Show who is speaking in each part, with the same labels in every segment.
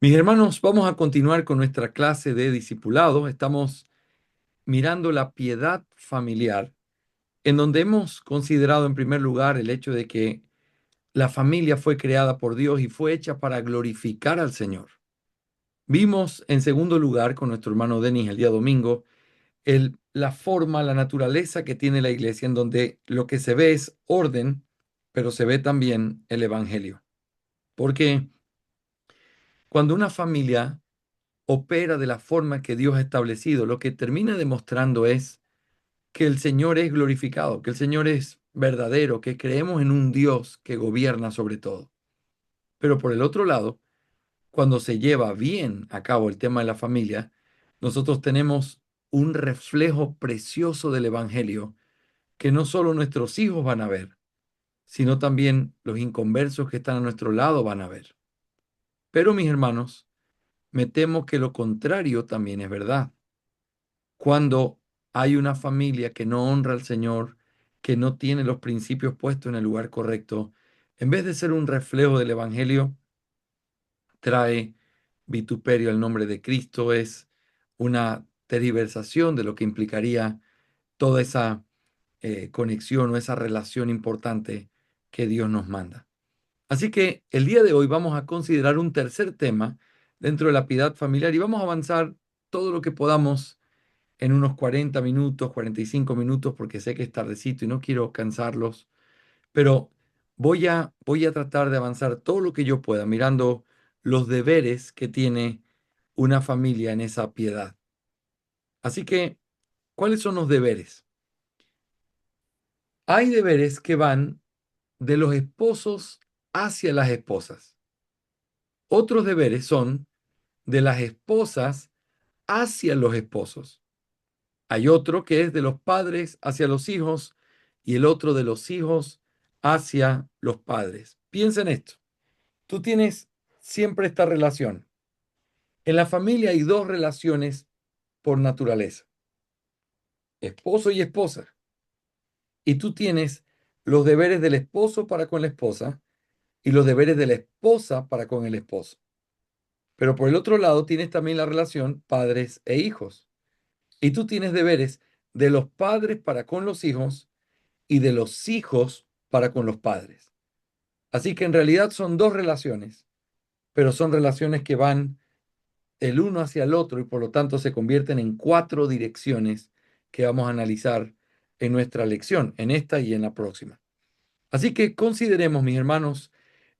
Speaker 1: Mis hermanos, vamos a continuar con nuestra clase de discipulado. Estamos mirando la piedad familiar, en donde hemos considerado en primer lugar el hecho de que la familia fue creada por Dios y fue hecha para glorificar al Señor. Vimos en segundo lugar con nuestro hermano Denis el día domingo la forma, la naturaleza que tiene la iglesia, en donde lo que se ve es orden, pero se ve también el evangelio. Porque cuando una familia opera de la forma que Dios ha establecido, lo que termina demostrando es que el Señor es glorificado, que el Señor es verdadero, que creemos en un Dios que gobierna sobre todo. Pero por el otro lado, cuando se lleva bien a cabo el tema de la familia, nosotros tenemos un reflejo precioso del Evangelio que no solo nuestros hijos van a ver, sino también los inconversos que están a nuestro lado van a ver. Pero mis hermanos, me temo que lo contrario también es verdad. Cuando hay una familia que no honra al Señor, que no tiene los principios puestos en el lugar correcto, en vez de ser un reflejo del Evangelio, trae vituperio al nombre de Cristo, es una tergiversación de lo que implicaría toda esa conexión o esa relación importante que Dios nos manda. Así que el día de hoy vamos a considerar un tercer tema dentro de la piedad familiar y vamos a avanzar todo lo que podamos en unos 40 minutos, 45 minutos, porque sé que es tardecito y no quiero cansarlos, pero voy a tratar de avanzar todo lo que yo pueda, mirando los deberes que tiene una familia en esa piedad. Así que, ¿cuáles son los deberes? Hay deberes que van de los esposos hacia las esposas. Otros deberes son de las esposas hacia los esposos. Hay otro que es de los padres hacia los hijos y el otro de los hijos hacia los padres. Piensa en esto. Tú tienes siempre esta relación. En la familia hay dos relaciones por naturaleza, esposo y esposa. Y tú tienes los deberes del esposo para con la esposa y los deberes de la esposa para con el esposo. Pero por el otro lado tienes también la relación padres e hijos. Y tú tienes deberes de los padres para con los hijos y de los hijos para con los padres. Así que en realidad son dos relaciones, pero son relaciones que van el uno hacia el otro y por lo tanto se convierten en cuatro direcciones que vamos a analizar en nuestra lección, en esta y en la próxima. Así que consideremos, mis hermanos,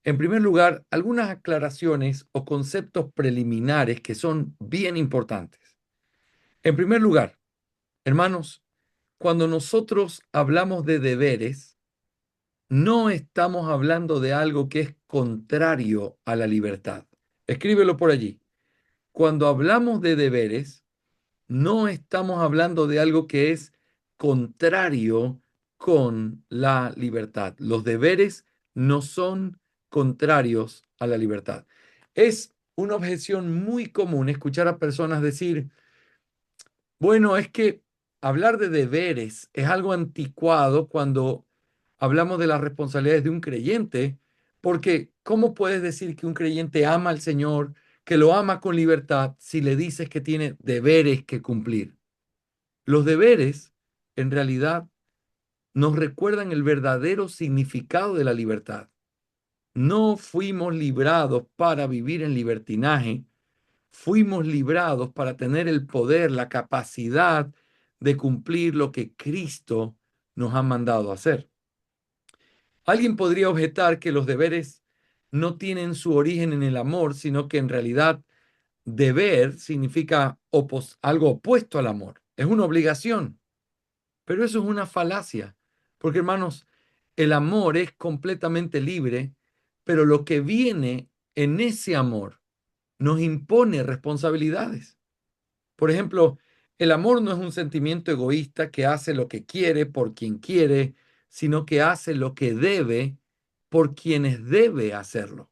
Speaker 1: en primer lugar, algunas aclaraciones o conceptos preliminares que son bien importantes. En primer lugar, hermanos, cuando nosotros hablamos de deberes, no estamos hablando de algo que es contrario a la libertad. Escríbelo por allí. Cuando hablamos de deberes, no estamos hablando de algo que es contrario con la libertad. Los deberes no son contrarios a la libertad. Es una objeción muy común escuchar a personas decir, bueno, es que hablar de deberes es algo anticuado cuando hablamos de las responsabilidades de un creyente, porque ¿cómo puedes decir que un creyente ama al Señor, que lo ama con libertad, si le dices que tiene deberes que cumplir? Los deberes, en realidad, nos recuerdan el verdadero significado de la libertad. No fuimos librados para vivir en libertinaje, fuimos librados para tener el poder, la capacidad de cumplir lo que Cristo nos ha mandado hacer. Alguien podría objetar que los deberes no tienen su origen en el amor, sino que en realidad deber significa algo opuesto al amor. Es una obligación, pero eso es una falacia, porque hermanos, el amor es completamente libre, pero lo que viene en ese amor nos impone responsabilidades. Por ejemplo, el amor no es un sentimiento egoísta que hace lo que quiere por quien quiere, sino que hace lo que debe por quienes debe hacerlo.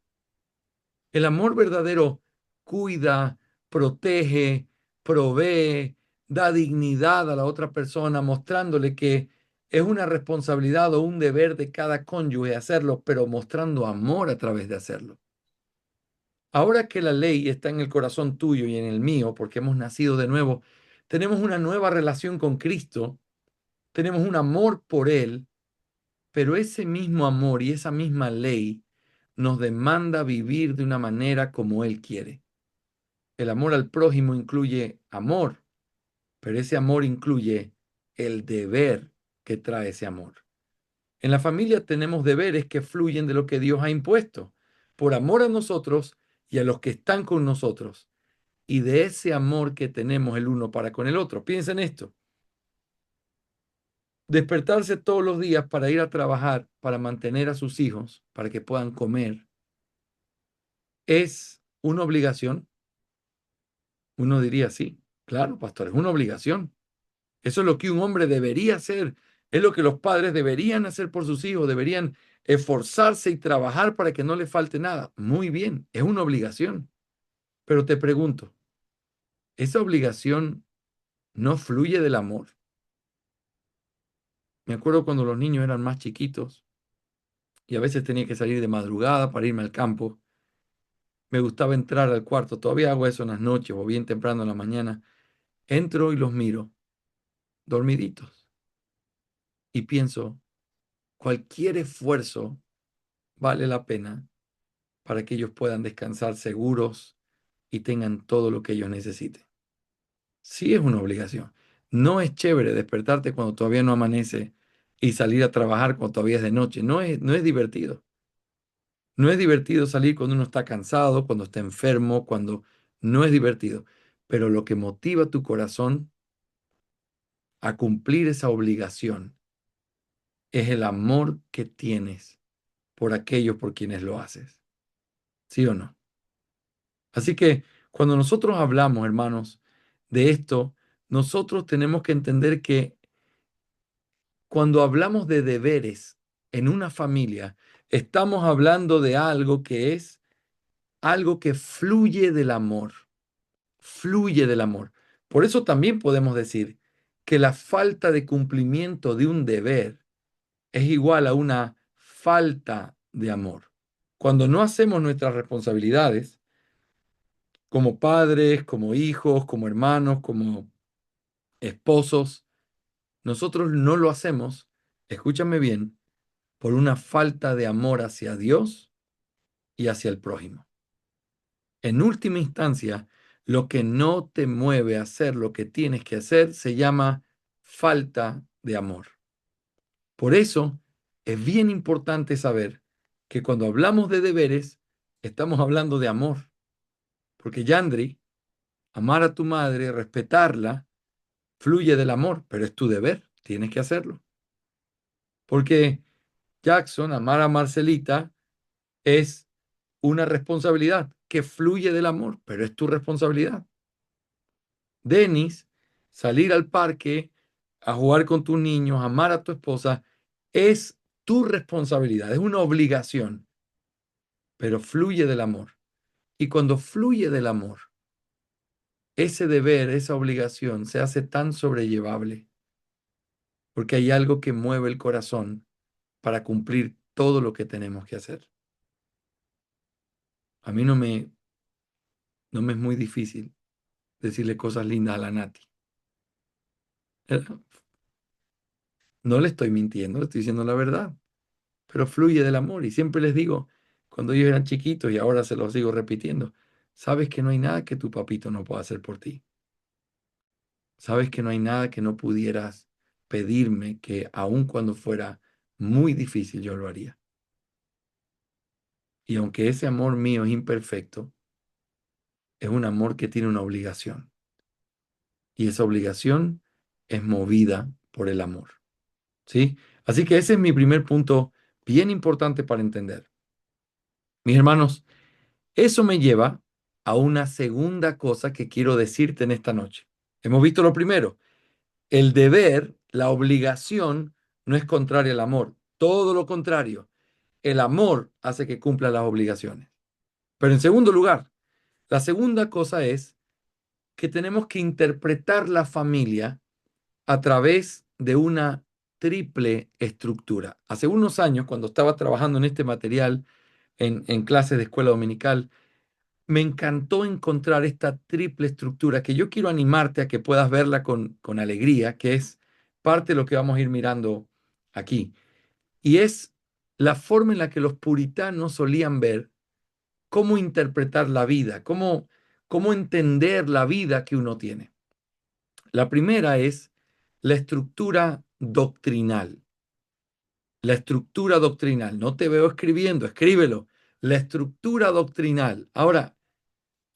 Speaker 1: El amor verdadero cuida, protege, provee, da dignidad a la otra persona, mostrándole que es una responsabilidad o un deber de cada cónyuge hacerlo, pero mostrando amor a través de hacerlo. Ahora que la ley está en el corazón tuyo y en el mío, porque hemos nacido de nuevo, tenemos una nueva relación con Cristo, tenemos un amor por Él, pero ese mismo amor y esa misma ley nos demanda vivir de una manera como Él quiere. El amor al prójimo incluye amor, pero ese amor incluye el deber que trae ese amor. En la familia tenemos deberes que fluyen de lo que Dios ha impuesto, por amor a nosotros y a los que están con nosotros, y de ese amor que tenemos el uno para con el otro. Piensa en esto. Despertarse todos los días para ir a trabajar, para mantener a sus hijos, para que puedan comer, es una obligación. Uno diría, sí, claro, pastor, es una obligación. Eso es lo que un hombre debería hacer. Es lo que los padres deberían hacer por sus hijos. Deberían esforzarse y trabajar para que no les falte nada. Muy bien, es una obligación. Pero te pregunto, ¿esa obligación no fluye del amor? Me acuerdo cuando los niños eran más chiquitos y a veces tenía que salir de madrugada para irme al campo. Me gustaba entrar al cuarto. Todavía hago eso en las noches o bien temprano en la mañana. Entro y los miro, dormiditos. Y pienso, cualquier esfuerzo vale la pena para que ellos puedan descansar seguros y tengan todo lo que ellos necesiten. Sí es una obligación. No es chévere despertarte cuando todavía no amanece y salir a trabajar cuando todavía es de noche. No es divertido. No es divertido salir cuando uno está cansado, cuando está enfermo, cuando no es divertido. Pero lo que motiva tu corazón a cumplir esa obligación es el amor que tienes por aquellos por quienes lo haces. ¿Sí o no? Así que cuando nosotros hablamos, hermanos, de esto, nosotros tenemos que entender que cuando hablamos de deberes en una familia, estamos hablando de algo que es algo que fluye del amor. Por eso también podemos decir que la falta de cumplimiento de un deber es igual a una falta de amor. Cuando no hacemos nuestras responsabilidades, como padres, como hijos, como hermanos, como esposos, nosotros no lo hacemos, escúchame bien, por una falta de amor hacia Dios y hacia el prójimo. En última instancia, lo que no te mueve a hacer lo que tienes que hacer se llama falta de amor. Por eso es bien importante saber que cuando hablamos de deberes, estamos hablando de amor. Porque Yandri, amar a tu madre, respetarla, fluye del amor, pero es tu deber, tienes que hacerlo. Porque Jackson, amar a Marcelita, es una responsabilidad que fluye del amor, pero es tu responsabilidad. Denis, salir al parque a jugar con tus niños, amar a tu esposa, es tu responsabilidad, es una obligación, pero fluye del amor. Y cuando fluye del amor, ese deber, esa obligación se hace tan sobrellevable, porque hay algo que mueve el corazón para cumplir todo lo que tenemos que hacer. A mí no me es muy difícil decirle cosas lindas a la Nati. Eh, No le estoy mintiendo, le estoy diciendo la verdad, pero fluye del amor. Y siempre les digo, cuando ellos eran chiquitos y ahora se los sigo repitiendo, sabes que no hay nada que tu papito no pueda hacer por ti. Sabes que no hay nada que no pudieras pedirme que aun cuando fuera muy difícil yo lo haría. Y aunque ese amor mío es imperfecto, es un amor que tiene una obligación. Y esa obligación es movida por el amor. ¿Sí? Así que ese es mi primer punto bien importante para entender. Mis hermanos, eso me lleva a una segunda cosa que quiero decirte en esta noche. Hemos visto lo primero, el deber, la obligación, no es contrario al amor. Todo lo contrario, el amor hace que cumpla las obligaciones. Pero en segundo lugar, la segunda cosa es que tenemos que interpretar la familia a través de una triple estructura. Hace unos años, cuando estaba trabajando en este material en clases de escuela dominical, me encantó encontrar esta triple estructura que yo quiero animarte a que puedas verla con alegría, que es parte de lo que vamos a ir mirando aquí. Y es la forma en la que los puritanos solían ver cómo interpretar la vida, cómo entender la vida que uno tiene. La primera es la estructura doctrinal. La estructura doctrinal. No te veo escribiendo, escríbelo. La estructura doctrinal. Ahora,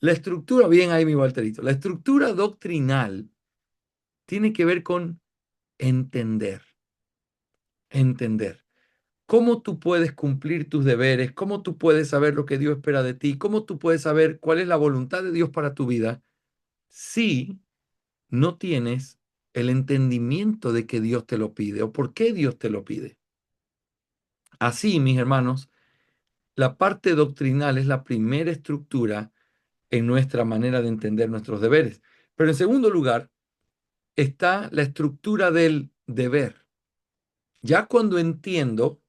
Speaker 1: la estructura, bien ahí mi Walterito, la estructura doctrinal tiene que ver con entender, entender. ¿Cómo tú puedes cumplir tus deberes? ¿Cómo tú puedes saber lo que Dios espera de ti? ¿Cómo tú puedes saber cuál es la voluntad de Dios para tu vida si no tienes el entendimiento de que Dios te lo pide o por qué Dios te lo pide? Así, mis hermanos, la parte doctrinal es la primera estructura en nuestra manera de entender nuestros deberes. Pero en segundo lugar, está la estructura del deber. Ya cuando entiendo,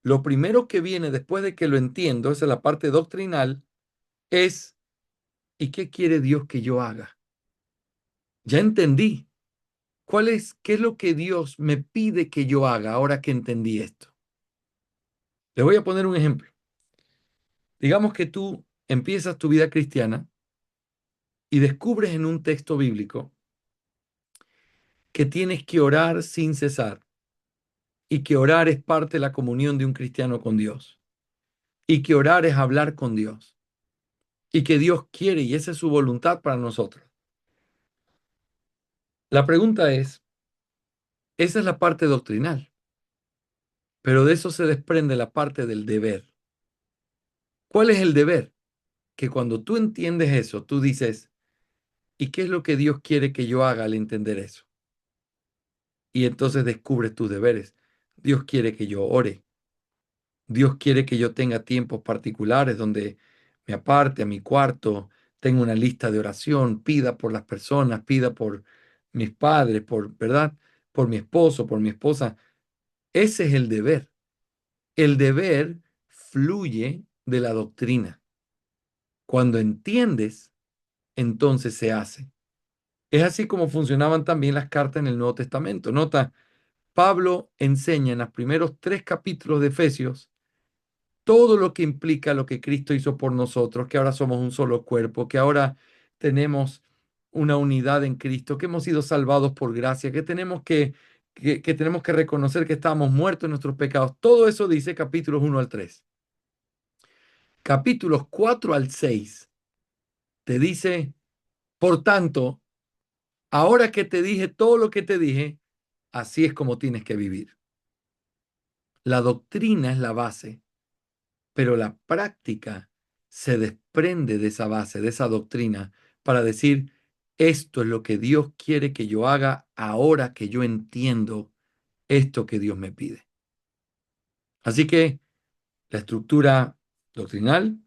Speaker 1: lo primero que viene después de que lo entiendo, esa es la parte doctrinal, es ¿y qué quiere Dios que yo haga? Ya entendí. ¿Qué es lo que Dios me pide que yo haga ahora que entendí esto? Les voy a poner un ejemplo. Digamos que tú empiezas tu vida cristiana y descubres en un texto bíblico que tienes que orar sin cesar y que orar es parte de la comunión de un cristiano con Dios y que orar es hablar con Dios y que Dios quiere y esa es su voluntad para nosotros. La pregunta es, esa es la parte doctrinal, pero de eso se desprende la parte del deber. ¿Cuál es el deber? Que cuando tú entiendes eso, tú dices, ¿y qué es lo que Dios quiere que yo haga al entender eso? Y entonces descubres tus deberes. Dios quiere que yo ore. Dios quiere que yo tenga tiempos particulares donde me aparte a mi cuarto, tenga una lista de oración, pida por las personas, pida por mis padres, ¿verdad? Por mi esposo, por mi esposa. Ese es el deber. El deber fluye de la doctrina. Cuando entiendes, entonces se hace. Es así como funcionaban también las cartas en el Nuevo Testamento. Nota, Pablo enseña en los primeros 3 capítulos de Efesios todo lo que implica lo que Cristo hizo por nosotros, que ahora somos un solo cuerpo, que ahora tenemos una unidad en Cristo, que hemos sido salvados por gracia, que tenemos que reconocer que estábamos muertos en nuestros pecados. Todo eso dice capítulos 1 al 3. Capítulos 4 al 6 te dice, por tanto, ahora que te dije todo lo que te dije, así es como tienes que vivir. La doctrina es la base, pero la práctica se desprende de esa base, de esa doctrina, para decir, esto es lo que Dios quiere que yo haga ahora que yo entiendo esto que Dios me pide. Así que la estructura doctrinal,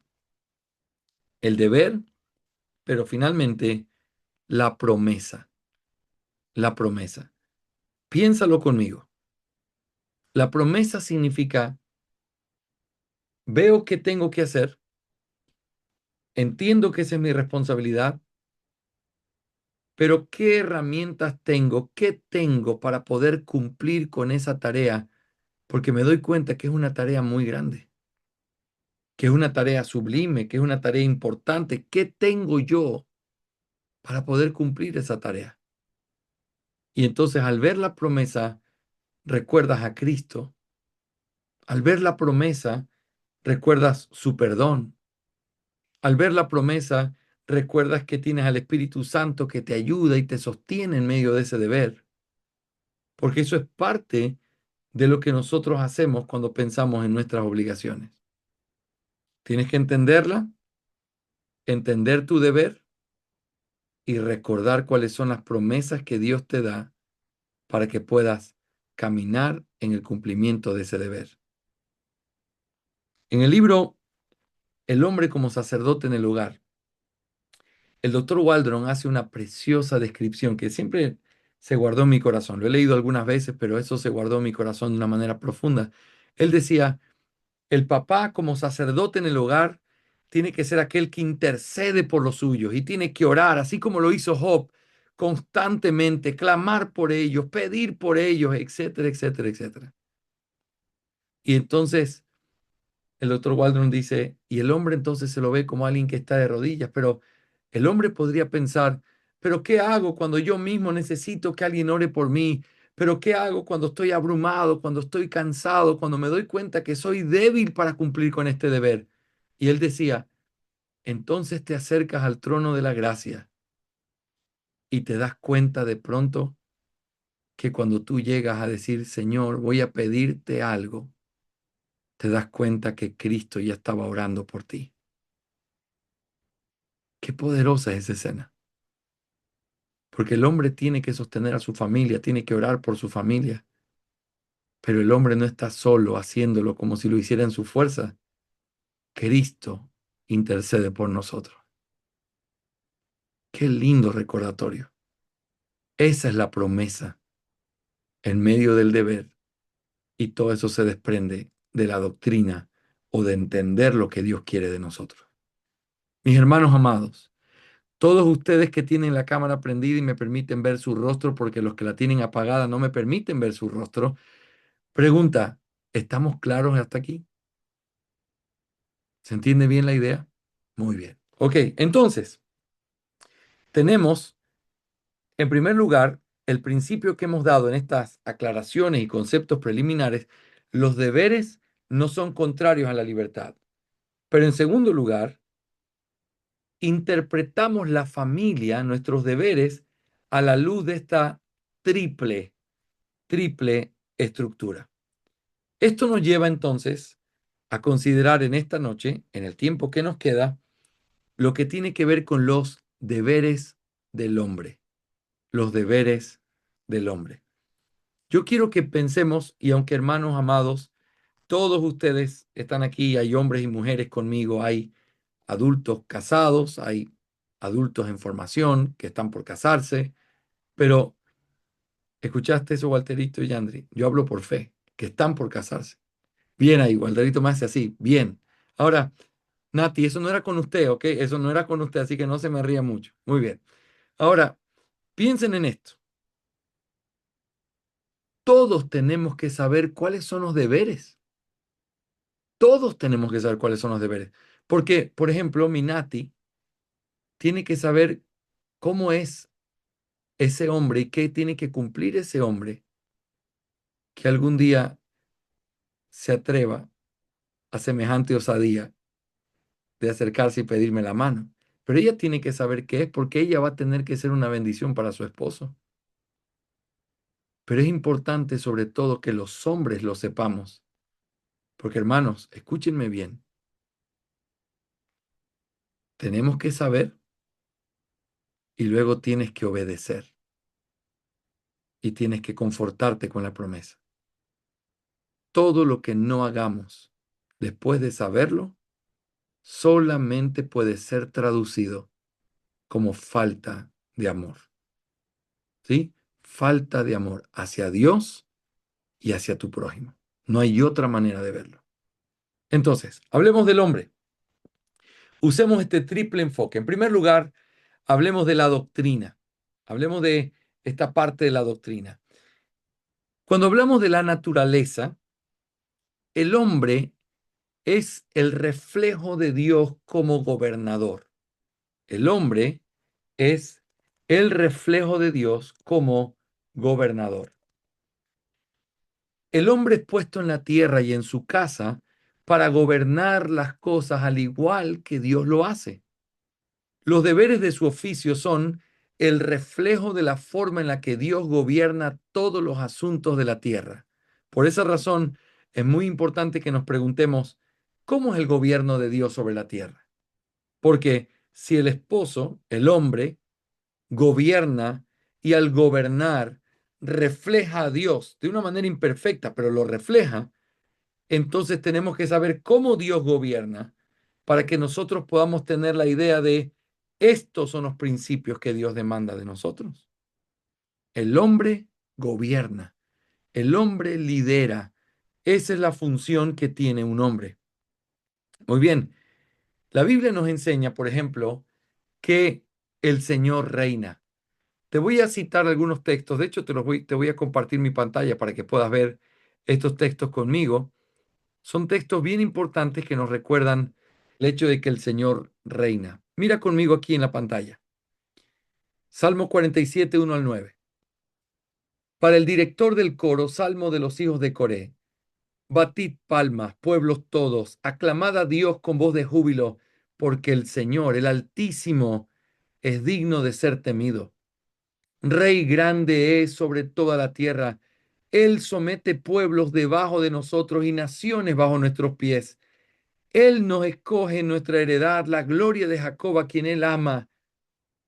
Speaker 1: el deber, pero finalmente la promesa, la promesa. Piénsalo conmigo. La promesa significa, veo qué tengo que hacer, entiendo que esa es mi responsabilidad, pero ¿qué herramientas tengo? ¿Qué tengo para poder cumplir con esa tarea? Porque me doy cuenta que es una tarea muy grande, que es una tarea sublime, que es una tarea importante. ¿Qué tengo yo para poder cumplir esa tarea? Y entonces al ver la promesa, recuerdas a Cristo. Al ver la promesa, recuerdas su perdón. Al ver la promesa, recuerdas que tienes al Espíritu Santo que te ayuda y te sostiene en medio de ese deber. Porque eso es parte de lo que nosotros hacemos cuando pensamos en nuestras obligaciones. Tienes que entenderla, entender tu deber y recordar cuáles son las promesas que Dios te da para que puedas caminar en el cumplimiento de ese deber. En el libro El hombre como sacerdote en el hogar, el doctor Waldron hace una preciosa descripción que siempre se guardó en mi corazón. Lo he leído algunas veces, pero eso se guardó en mi corazón de una manera profunda. Él decía, el papá como sacerdote en el hogar tiene que ser aquel que intercede por los suyos y tiene que orar, así como lo hizo Job, constantemente, clamar por ellos, pedir por ellos, etcétera, etcétera, etcétera. Y entonces el doctor Waldron dice, y el hombre entonces se lo ve como alguien que está de rodillas, pero el hombre podría pensar, pero ¿qué hago cuando yo mismo necesito que alguien ore por mí? ¿Pero qué hago cuando estoy abrumado, cuando estoy cansado, cuando me doy cuenta que soy débil para cumplir con este deber? Y él decía, entonces te acercas al trono de la gracia y te das cuenta de pronto que cuando tú llegas a decir, Señor, voy a pedirte algo, te das cuenta que Cristo ya estaba orando por ti. Qué poderosa es esa escena. Porque el hombre tiene que sostener a su familia, tiene que orar por su familia, pero el hombre no está solo haciéndolo como si lo hiciera en su fuerza. Cristo intercede por nosotros. Qué lindo recordatorio. Esa es la promesa en medio del deber y todo eso se desprende de la doctrina o de entender lo que Dios quiere de nosotros. Mis hermanos amados, todos ustedes que tienen la cámara prendida y me permiten ver su rostro, porque los que la tienen apagada no me permiten ver su rostro, pregunta, ¿estamos claros hasta aquí? ¿Se entiende bien la idea? Muy bien. Ok, entonces, tenemos, en primer lugar, el principio que hemos dado en estas aclaraciones y conceptos preliminares, los deberes no son contrarios a la libertad. Pero en segundo lugar, interpretamos la familia, nuestros deberes, a la luz de esta triple estructura. Esto nos lleva entonces a considerar en esta noche, en el tiempo que nos queda, lo que tiene que ver con los deberes del hombre. Los deberes del hombre. Yo quiero que pensemos, y aunque hermanos amados, todos ustedes están aquí, hay hombres y mujeres conmigo, hay adultos casados, hay adultos en formación que están por casarse, pero ¿escuchaste eso, Walterito y Yandri? Yo hablo por fe, que están por casarse. Bien ahí, Walterito me hace así, bien. Ahora, Nati, eso no era con usted, ¿ok? Eso no era con usted, así que no se me ría mucho. Muy bien. Ahora, piensen en esto. Todos tenemos que saber cuáles son los deberes. Todos tenemos que saber cuáles son los deberes. Porque, por ejemplo, mi Nati tiene que saber cómo es ese hombre y qué tiene que cumplir ese hombre que algún día se atreva a semejante osadía de acercarse y pedirme la mano. Pero ella tiene que saber qué es porque ella va a tener que ser una bendición para su esposo. Pero es importante sobre todo que los hombres lo sepamos. Porque hermanos, escúchenme bien. Tenemos que saber y luego tienes que obedecer. Y tienes que confortarte con la promesa. Todo lo que no hagamos después de saberlo solamente puede ser traducido como falta de amor. ¿Sí? Falta de amor hacia Dios y hacia tu prójimo. No hay otra manera de verlo. Entonces, hablemos del hombre. Usemos este triple enfoque. En primer lugar, hablemos de la doctrina. Hablemos de esta parte de la doctrina. Cuando hablamos de la naturaleza, el hombre es el reflejo de Dios como gobernador. El hombre es el reflejo de Dios como gobernador. El hombre es puesto en la tierra y en su casa para gobernar las cosas al igual que Dios lo hace. Los deberes de su oficio son el reflejo de la forma en la que Dios gobierna todos los asuntos de la tierra. Por esa razón, es muy importante que nos preguntemos, ¿cómo es el gobierno de Dios sobre la tierra? Porque si el esposo, el hombre, gobierna y al gobernar refleja a Dios de una manera imperfecta, pero lo refleja, entonces tenemos que saber cómo Dios gobierna para que nosotros podamos tener la idea de estos son los principios que Dios demanda de nosotros. El hombre gobierna, el hombre lidera. Esa es la función que tiene un hombre. Muy bien, La Biblia nos enseña, por ejemplo, que el Señor reina. Te voy a citar algunos textos. De hecho, te voy a compartir mi pantalla para que puedas ver estos textos conmigo. Son textos bien importantes que nos recuerdan el hecho de que el Señor reina. Mira conmigo aquí en la pantalla. Salmo 47, 1 al 9. Para el director del coro, Salmo de los hijos de Coré. Batid palmas, pueblos todos, aclamad a Dios con voz de júbilo, porque el Señor, el Altísimo, es digno de ser temido. Rey grande es sobre toda la tierra. Él somete pueblos debajo de nosotros y naciones bajo nuestros pies. Él nos escoge en nuestra heredad, la gloria de Jacob, a quien él ama.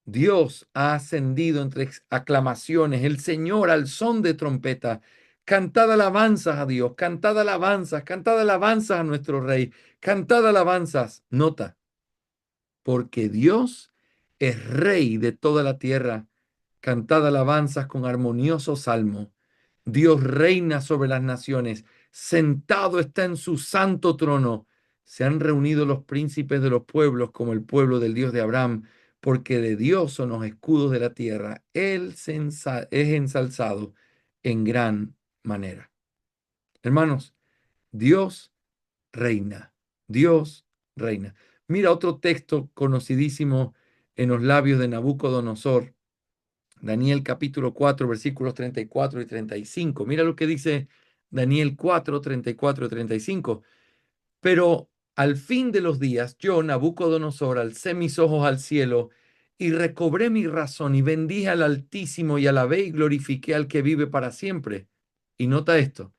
Speaker 1: Dios ha ascendido entre aclamaciones, el Señor al son de trompeta. Cantad alabanzas a Dios, cantad alabanzas a nuestro Rey, cantad alabanzas. Nota, porque Dios es Rey de toda la tierra. Cantad alabanzas con armonioso salmo. Dios reina sobre las naciones, sentado está en su santo trono. Se han reunido los príncipes de los pueblos como el pueblo del Dios de Abraham, porque de Dios son los escudos de la tierra. Él es ensalzado en gran manera. Hermanos, Dios reina. Dios reina. Mira otro texto conocidísimo en los labios de Nabucodonosor. Daniel capítulo 4, versículos 34 y 35. Mira lo que dice Daniel 4, 34 y 35. Pero al fin de los días, yo, Nabucodonosor, alcé mis ojos al cielo y recobré mi razón y bendije al Altísimo y alabé y glorifiqué al que vive para siempre. Y nota esto,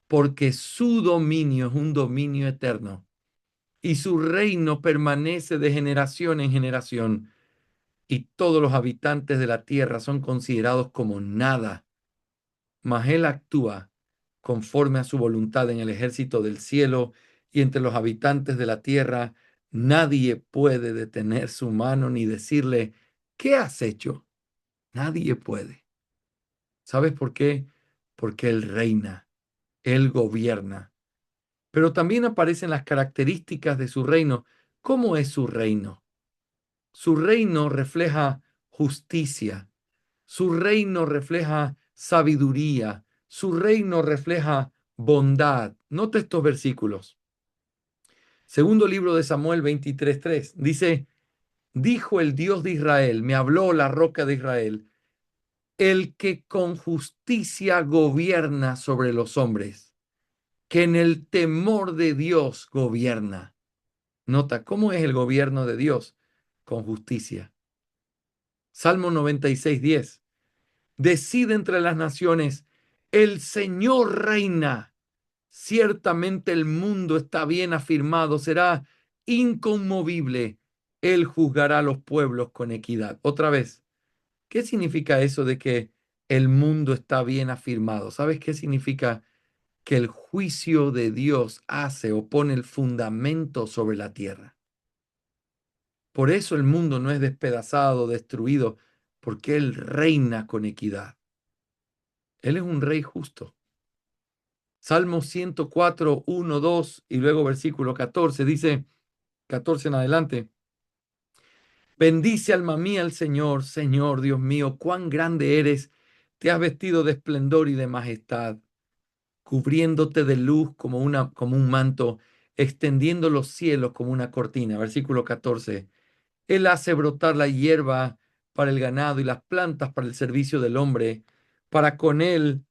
Speaker 1: porque su dominio es un dominio eterno y su reino permanece de generación en generación, y todos los habitantes de la tierra son considerados como nada, mas él actúa conforme a su voluntad en el ejército del cielo y entre los habitantes de la tierra. Nadie puede detener su mano ni decirle, ¿qué has hecho? Nadie puede. ¿Sabes por qué? Porque él reina, él gobierna. Pero también aparecen las características de su reino. ¿Cómo es su reino? Su reino refleja justicia, su reino refleja sabiduría, su reino refleja bondad. Nota estos versículos. Segundo libro de Samuel 23:3 dice, dijo el Dios de Israel, me habló la roca de Israel, el que con justicia gobierna sobre los hombres, que en el temor de Dios gobierna. Nota, ¿cómo es el gobierno de Dios? Con justicia. Salmo 96:10. Decide entre las naciones, el Señor reina. Ciertamente el mundo está bien afirmado, será inconmovible. Él juzgará a los pueblos con equidad. Otra vez, ¿qué significa eso de que el mundo está bien afirmado? ¿Sabes qué significa? Que el juicio de Dios hace o pone el fundamento sobre la tierra. Por eso el mundo no es despedazado, destruido, porque Él reina con equidad. Él es un rey justo. Salmo 104, 1, 2 y luego versículo 14 dice, 14 en adelante, bendice alma mía al Señor, Señor Dios mío, cuán grande eres, te has vestido de esplendor y de majestad, cubriéndote de luz como un manto, extendiendo los cielos como una cortina. Versículo 14, Él hace brotar la hierba para el ganado y las plantas para el servicio del hombre, para con él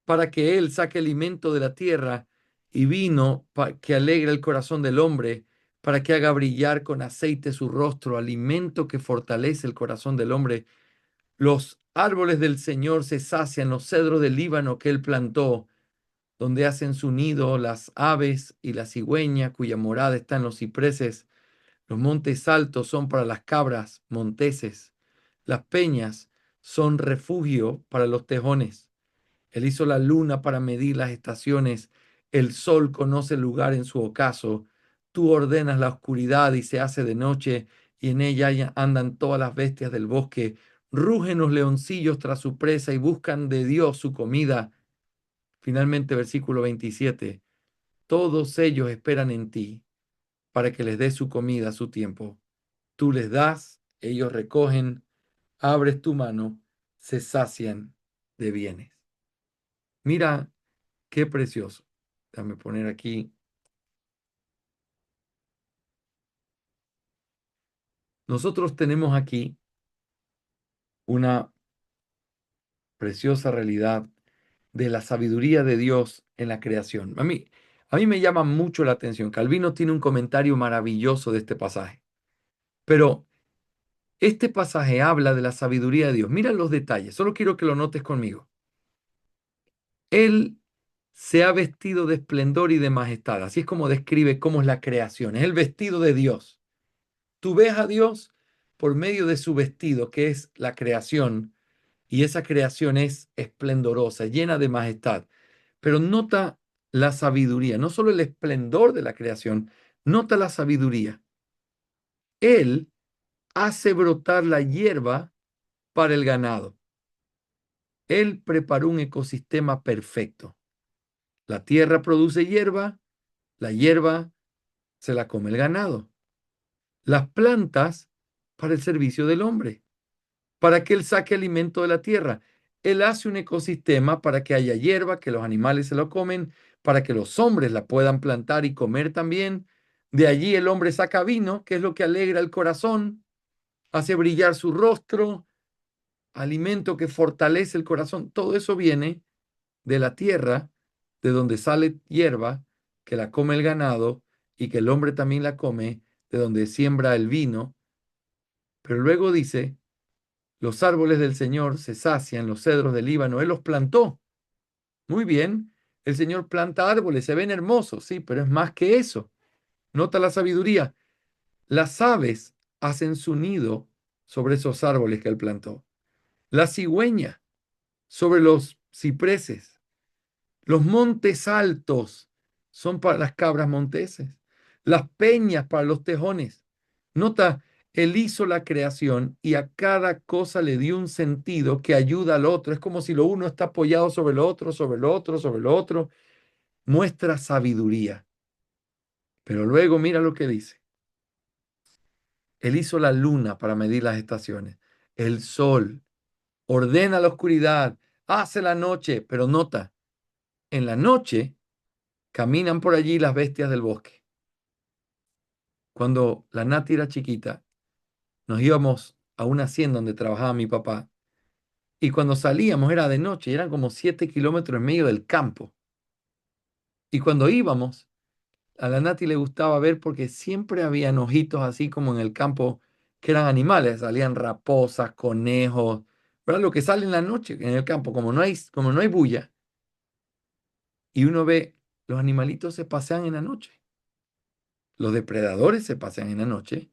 Speaker 1: para que él saque alimento de la tierra y vino que alegra el corazón del hombre, para que haga brillar con aceite su rostro, alimento que fortalece el corazón del hombre. Los árboles del Señor se sacian, los cedros del Líbano que él plantó, donde hacen su nido las aves y la cigüeña, cuya morada está en los cipreses. Los montes altos son para las cabras monteses, las peñas son refugio para los tejones. Él hizo la luna para medir las estaciones. El sol conoce el lugar en su ocaso. Tú ordenas la oscuridad y se hace de noche, y en ella andan todas las bestias del bosque. Rugen los leoncillos tras su presa y buscan de Dios su comida. Finalmente, versículo 27. Todos ellos esperan en ti. para que les dé su comida a su tiempo. Tú les das, ellos recogen, abres tu mano, se sacian de bienes. Mira qué precioso. Déjame poner aquí. Nosotros tenemos aquí una preciosa realidad de la sabiduría de Dios en la creación. A mí me llama mucho la atención. Calvino tiene un comentario maravilloso de este pasaje, pero este pasaje habla de la sabiduría de Dios. Mira los detalles, solo quiero que lo notes conmigo. Él se ha vestido de esplendor y de majestad. Así es como describe cómo es la creación. Es el vestido de Dios. Tú ves a Dios por medio de su vestido, que es la creación, y esa creación es esplendorosa, llena de majestad. Pero nota la sabiduría, no solo el esplendor de la creación, nota la sabiduría. Él hace brotar la hierba para el ganado. Él preparó un ecosistema perfecto. La tierra produce hierba, la hierba se la come el ganado. Las plantas para el servicio del hombre, para que él saque alimento de la tierra. Él hace un ecosistema para que haya hierba, que los animales se lo comen, para que los hombres la puedan plantar y comer también. De allí el hombre saca vino, que es lo que alegra el corazón, hace brillar su rostro, alimento que fortalece el corazón. Todo eso viene de la tierra, de donde sale hierba, que la come el ganado y que el hombre también la come, de donde siembra el vino. Pero luego dice, los árboles del Señor se sacian, los cedros del Líbano, Él los plantó. Muy bien, el Señor planta árboles, se ven hermosos, sí, pero es más que eso. Nota la sabiduría. Las aves hacen su nido sobre esos árboles que Él plantó. La cigüeña sobre los cipreses. Los montes altos son para las cabras monteses. Las peñas para los tejones. Nota, él hizo la creación y a cada cosa le dio un sentido que ayuda al otro. Es como si lo uno está apoyado sobre lo otro, sobre lo otro, sobre lo otro. Muestra sabiduría. Pero luego mira lo que dice. Él hizo la luna para medir las estaciones. El sol ordena la oscuridad, hace la noche. Pero nota, en la noche caminan por allí las bestias del bosque. Cuando la Nati era chiquita, nos íbamos a una hacienda donde trabajaba mi papá. Y cuando salíamos era de noche, y eran como 7 kilómetros en medio del campo. Y cuando íbamos, a la Nati le gustaba ver porque siempre habían ojitos así como en el campo que eran animales. Salían raposas, conejos, ¿verdad? Lo que sale en la noche en el campo, como no hay bulla. Y uno ve, los animalitos se pasean en la noche. Los depredadores se pasean en la noche.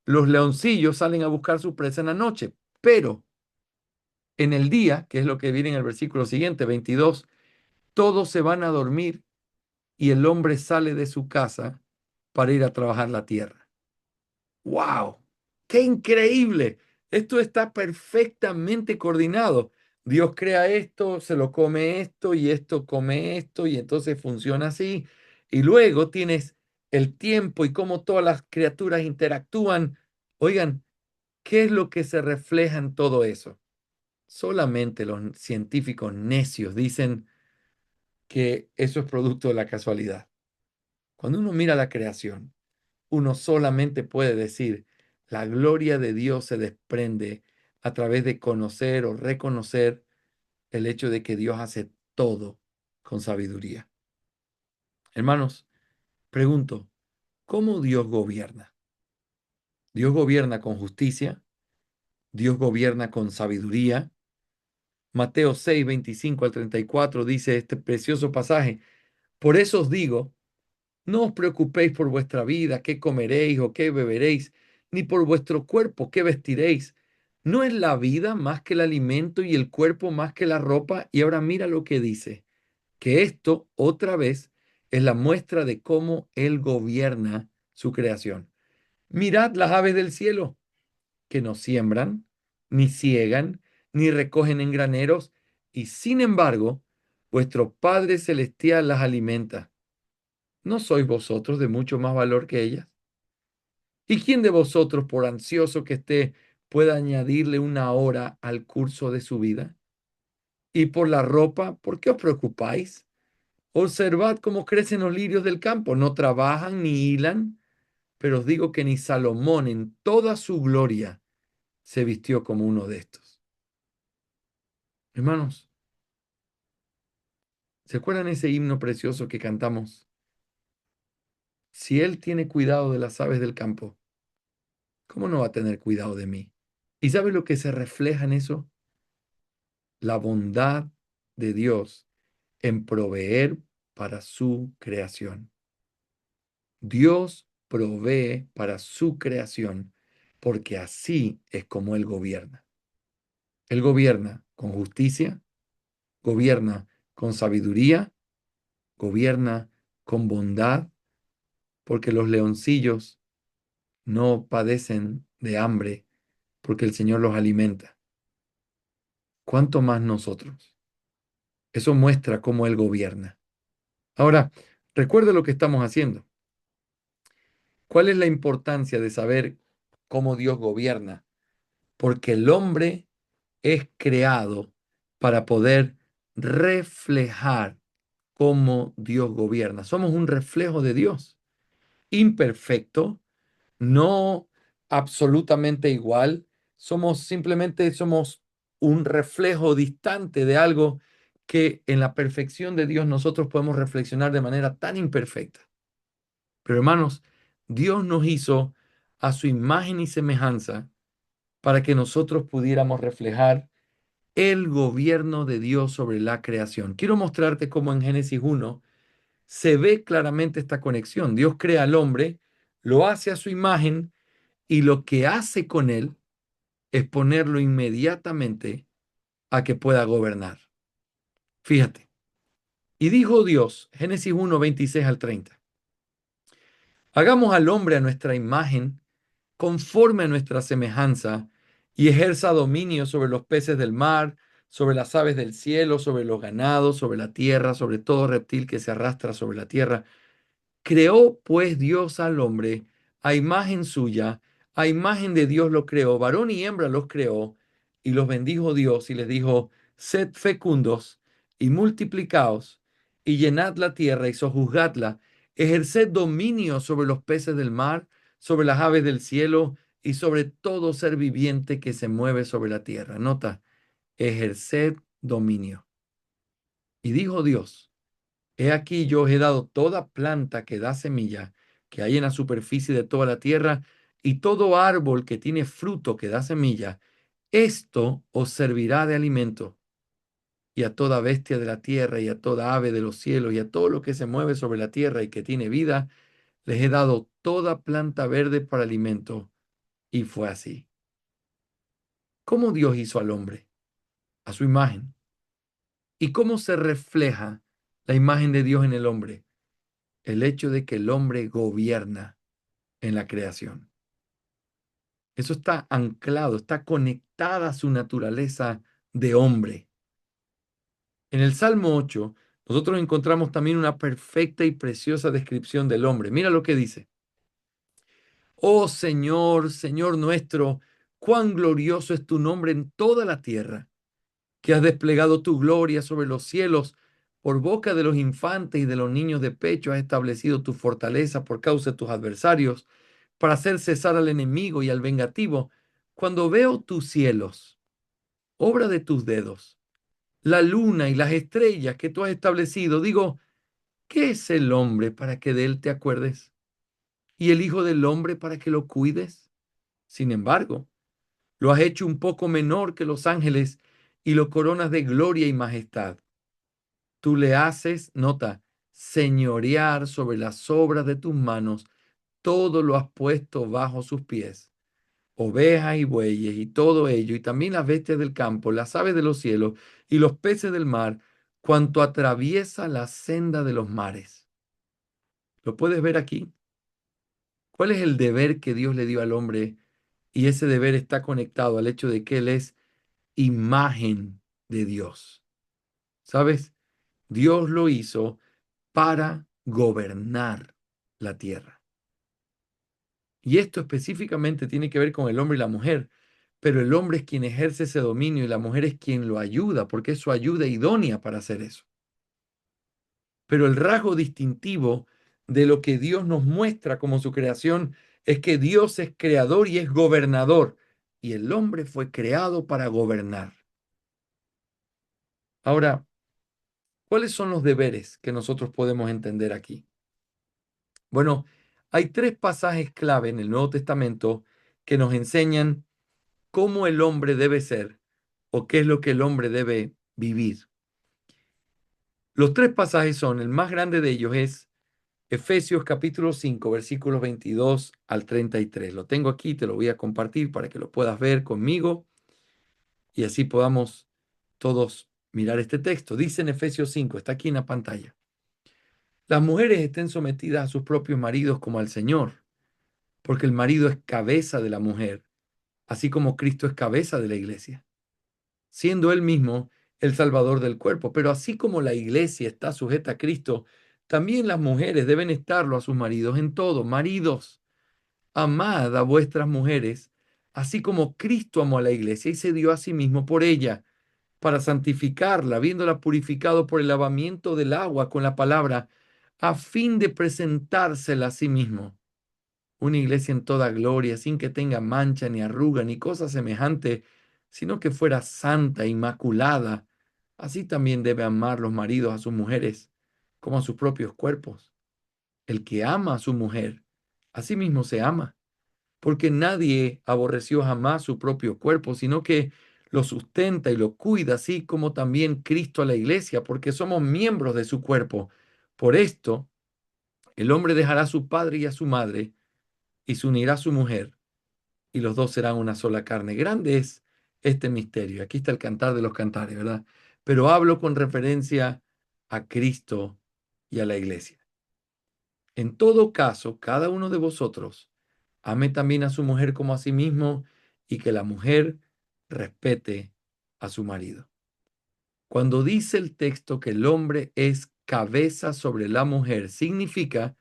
Speaker 1: Los leoncillos salen a buscar su presa en la noche. Pero en el día, que es lo que viene en el versículo siguiente, 22, todos se van a dormir y el hombre sale de su casa para ir a trabajar la tierra. ¡Wow! ¡Qué increíble! Esto está perfectamente coordinado. Dios crea esto, se lo come esto y esto come esto y entonces funciona así. Y luego tienes el tiempo y cómo todas las criaturas interactúan. Oigan, ¿qué es lo que se refleja en todo eso? Solamente los científicos necios dicen que eso es producto de la casualidad. Cuando uno mira la creación, uno solamente puede decir, la gloria de Dios se desprende a través de conocer o reconocer el hecho de que Dios hace todo con sabiduría. Hermanos, pregunto, ¿cómo Dios gobierna? Dios gobierna con justicia, Dios gobierna con sabiduría. Mateo 6, 25 al 34 dice este precioso pasaje. Por eso os digo, no os preocupéis por vuestra vida, qué comeréis o qué beberéis, ni por vuestro cuerpo, qué vestiréis. ¿No es la vida más que el alimento y el cuerpo más que la ropa? Y ahora mira lo que dice, que esto otra vez es la muestra de cómo Él gobierna su creación. Mirad las aves del cielo, que no siembran, ni ciegan, ni recogen en graneros, y sin embargo, vuestro Padre Celestial las alimenta. ¿No sois vosotros de mucho más valor que ellas? ¿Y quién de vosotros, por ansioso que esté, puede añadirle una hora al curso de su vida? Y por la ropa, ¿por qué os preocupáis? Observad cómo crecen los lirios del campo, no trabajan ni hilan, pero os digo que ni Salomón en toda su gloria se vistió como uno de estos. Hermanos, ¿se acuerdan ese himno precioso que cantamos? Si Él tiene cuidado de las aves del campo, ¿cómo no va a tener cuidado de mí? ¿Y sabe lo que se refleja en eso? La bondad de Dios en proveer para su creación. Dios provee para su creación porque así es como Él gobierna. Él gobierna con justicia, gobierna con sabiduría, gobierna con bondad, porque los leoncillos no padecen de hambre, porque el Señor los alimenta. ¿Cuánto más nosotros? Eso muestra cómo Él gobierna. Ahora, recuerde lo que estamos haciendo. ¿Cuál es la importancia de saber cómo Dios gobierna? Porque el hombre es creado para poder reflejar cómo Dios gobierna. Somos un reflejo de Dios, imperfecto, no absolutamente igual, somos un reflejo distante de algo que en la perfección de Dios nosotros podemos reflexionar de manera tan imperfecta. Pero hermanos, Dios nos hizo a su imagen y semejanza para que nosotros pudiéramos reflejar el gobierno de Dios sobre la creación. Quiero mostrarte cómo en Génesis 1 se ve claramente esta conexión. Dios crea al hombre, lo hace a su imagen y lo que hace con él es ponerlo inmediatamente a que pueda gobernar. Fíjate. Y dijo Dios, Génesis 1, 26 al 30, hagamos al hombre a nuestra imagen, conforme a nuestra semejanza, y ejerza dominio sobre los peces del mar, sobre las aves del cielo, sobre los ganados, sobre la tierra, sobre todo reptil que se arrastra sobre la tierra. Creó pues Dios al hombre a imagen suya, a imagen de Dios lo creó, varón y hembra los creó, y los bendijo Dios y les dijo, sed fecundos y multiplicaos, y llenad la tierra y sojuzgadla, ejerced dominio sobre los peces del mar, sobre las aves del cielo y sobre todo ser viviente que se mueve sobre la tierra. Nota, ejerced dominio. Y dijo Dios, he aquí yo os he dado toda planta que da semilla, que hay en la superficie de toda la tierra, y todo árbol que tiene fruto que da semilla. Esto os servirá de alimento. Y a toda bestia de la tierra, y a toda ave de los cielos, y a todo lo que se mueve sobre la tierra y que tiene vida, les he dado toda planta verde para alimento. Y fue así. ¿Cómo Dios hizo al hombre? A su imagen. ¿Y cómo se refleja la imagen de Dios en el hombre? El hecho de que el hombre gobierna en la creación. Eso está anclado, está conectada a su naturaleza de hombre. En el Salmo 8, nosotros encontramos también una perfecta y preciosa descripción del hombre. Mira lo que dice. Oh Señor, Señor nuestro, cuán glorioso es tu nombre en toda la tierra, que has desplegado tu gloria sobre los cielos. Por boca de los infantes y de los niños de pecho has establecido tu fortaleza por causa de tus adversarios, para hacer cesar al enemigo y al vengativo. Cuando veo tus cielos, obra de tus dedos, la luna y las estrellas que tú has establecido, digo, ¿qué es el hombre para que de él te acuerdes? ¿Y el hijo del hombre para que lo cuides? Sin embargo, lo has hecho un poco menor que los ángeles y lo coronas de gloria y majestad. Tú le haces, nota, señorear sobre las obras de tus manos, todo lo has puesto bajo sus pies, ovejas y bueyes y todo ello, y también las bestias del campo, las aves de los cielos y los peces del mar, cuanto atraviesa la senda de los mares. ¿Lo puedes ver aquí? ¿Cuál es el deber que Dios le dio al hombre? Y ese deber está conectado al hecho de que Él es imagen de Dios. ¿Sabes? Dios lo hizo para gobernar la tierra. Y esto específicamente tiene que ver con el hombre y la mujer, pero el hombre es quien ejerce ese dominio y la mujer es quien lo ayuda, porque es su ayuda idónea para hacer eso. Pero el rasgo distintivo de lo que Dios nos muestra como su creación es que Dios es creador y es gobernador, y el hombre fue creado para gobernar. Ahora, ¿cuáles son los deberes que nosotros podemos entender aquí? Bueno, hay tres pasajes clave en el Nuevo Testamento que nos enseñan cómo el hombre debe ser o qué es lo que el hombre debe vivir. Los tres pasajes son, el más grande de ellos es Efesios capítulo 5, versículos 22 al 33. Lo tengo aquí, te lo voy a compartir para que lo puedas ver conmigo y así podamos todos mirar este texto. Dice en Efesios 5, está aquí en la pantalla. Las mujeres estén sometidas a sus propios maridos como al Señor, porque el marido es cabeza de la mujer, así como Cristo es cabeza de la iglesia, siendo él mismo el Salvador del cuerpo. Pero así como la iglesia está sujeta a Cristo, también las mujeres deben estarlo a sus maridos en todo. Maridos, amad a vuestras mujeres, así como Cristo amó a la iglesia y se dio a sí mismo por ella, para santificarla, habiéndola purificado por el lavamiento del agua con la palabra, a fin de presentársela a sí mismo. Una iglesia en toda gloria, sin que tenga mancha ni arruga ni cosa semejante, sino que fuera santa, inmaculada. Así también debe amar los maridos a sus mujeres como a sus propios cuerpos. El que ama a su mujer, a sí mismo se ama, porque nadie aborreció jamás su propio cuerpo, sino que lo sustenta y lo cuida, así como también Cristo a la iglesia, porque somos miembros de su cuerpo. Por esto, el hombre dejará a su padre y a su madre y se unirá a su mujer, y los dos serán una sola carne. Grande es este misterio. Aquí está el cantar de los cantares, ¿verdad? Pero hablo con referencia a Cristo y a la iglesia. En todo caso, cada uno de vosotros ame también a su mujer como a sí mismo y que la mujer respete a su marido. Cuando dice el texto que el hombre es cabeza sobre la mujer, significa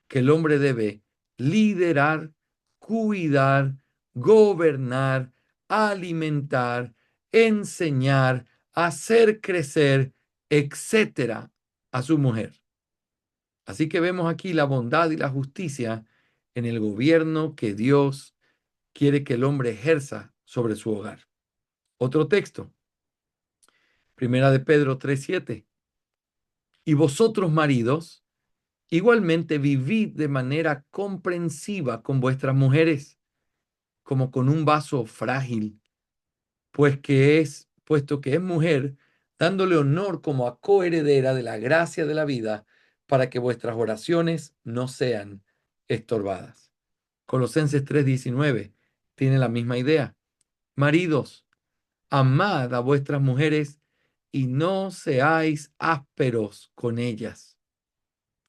Speaker 1: que el hombre debe liderar, cuidar, gobernar, alimentar, enseñar, hacer crecer, etcétera, a su mujer. Así que vemos aquí la bondad y la justicia en el gobierno que Dios quiere que el hombre ejerza sobre su hogar. Otro texto, Primera de Pedro 3:7. Y vosotros, maridos, igualmente vivid de manera comprensiva con vuestras mujeres, como con un vaso frágil, puesto que es mujer, dándole honor como a coheredera de la gracia de la vida, para que vuestras oraciones no sean estorbadas. Colosenses 3:19 tiene la misma idea. Maridos, amad a vuestras mujeres y no seáis ásperos con ellas.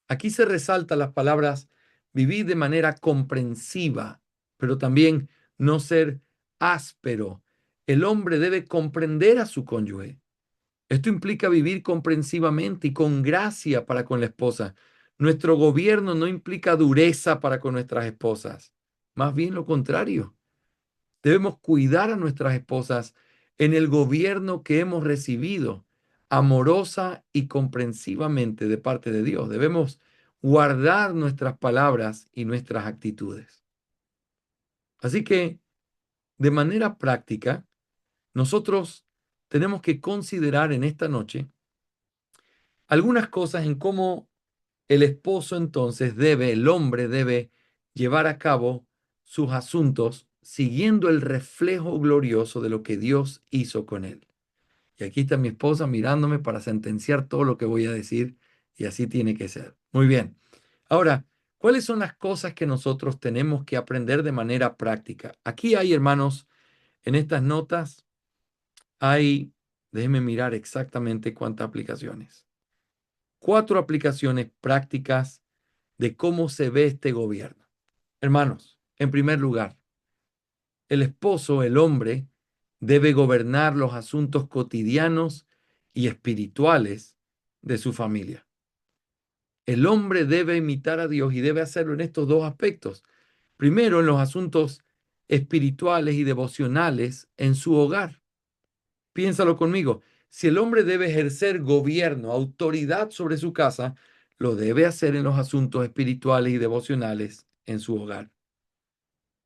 Speaker 1: Aquí se resaltan las palabras vivir de manera comprensiva, pero también no ser áspero. El hombre debe comprender a su cónyuge. Esto implica vivir comprensivamente y con gracia para con la esposa. Nuestro gobierno no implica dureza para con nuestras esposas, más bien lo contrario. Debemos cuidar a nuestras esposas en el gobierno que hemos recibido, amorosa y comprensivamente de parte de Dios. Debemos guardar nuestras palabras y nuestras actitudes. Así que, de manera práctica, nosotros tenemos que considerar en esta noche algunas cosas en cómo el esposo entonces el hombre debe llevar a cabo sus asuntos siguiendo el reflejo glorioso de lo que Dios hizo con él. Y aquí está mi esposa mirándome para sentenciar todo lo que voy a decir y así tiene que ser. Muy bien. Ahora, ¿cuáles son las cosas que nosotros tenemos que aprender de manera práctica? Aquí hay, hermanos, en estas notas hay, déjenme mirar exactamente cuántas aplicaciones. 4 aplicaciones prácticas de cómo se ve este gobierno. Hermanos, en primer lugar, el esposo, el hombre, debe gobernar los asuntos cotidianos y espirituales de su familia. El hombre debe imitar a Dios y debe hacerlo en estos dos aspectos. Primero, en los asuntos espirituales y devocionales en su hogar. Piénsalo conmigo. Si el hombre debe ejercer gobierno, autoridad sobre su casa, lo debe hacer en los asuntos espirituales y devocionales en su hogar.